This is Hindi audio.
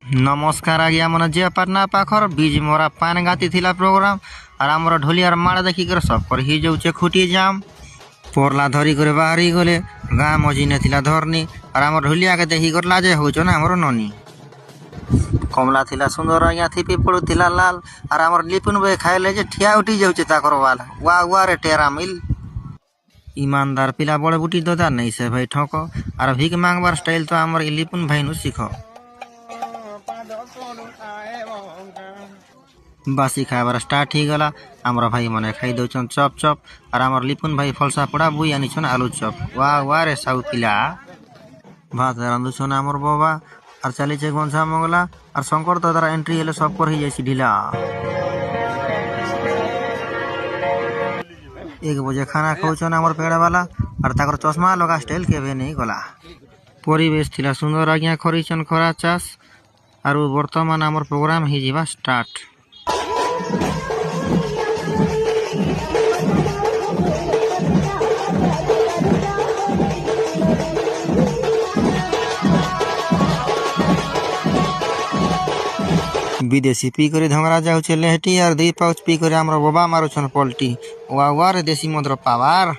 नमस्कार आज्ञा मन जे पाटना पाखर बीज मोरा पान गाती थिला प्रोग्राम और आमर ढोलियार माड़ देखिकर सब पर ही जाऊे खुटी जाम पोरला धरी करे बाहरी गले गाँ मझी ने थिला धरनी और आमर ढोलिया के देखी कर लाजे होचो ना आमर ननी कमला थिला सुंदर आज्ञा थिपी पड़ू थिला लाल और आमर लिपुन भाई खाइले जे ठिया उठी जाऊे ताकर वाल वाह वाह रे टेरा मिल ईमानदार पिला बड़े बुटी ददा नहीं से भाई ठोको और भिक मांगबार स्टाइल तो आमर लिपुन भाई नु सीखो बासी खाइबार स्टार्ट ही गला आमर भाई मने खाई दौन चप चप और आमर लिपुन भाई फलसा पड़ा बुई आनी छन आलू चप वाह वाह रे साउ पिला भात रांधु छन आमर बाबा और चली छे गंसा मंगला और शंकर तो तारा एंट्री हेले सब कर ही जाइसी ढिला 1 बजे खाना खाऊछन आमर पेड़ा वाला और ताकर चश्मा लगा स्टाइल केबे नहीं गला परिवेश थिला सुंदर आज्ञा खरीछन खरा चास और वर्तमान आमर प्रोग्राम ही जीवा स्टार्ट विदेशी पी करे धंगरा जाऊे लेहटी और 2 पाउच पी करे आमर बाबा मारुछन पलटी वाह वाह रे देसी मदर पावार।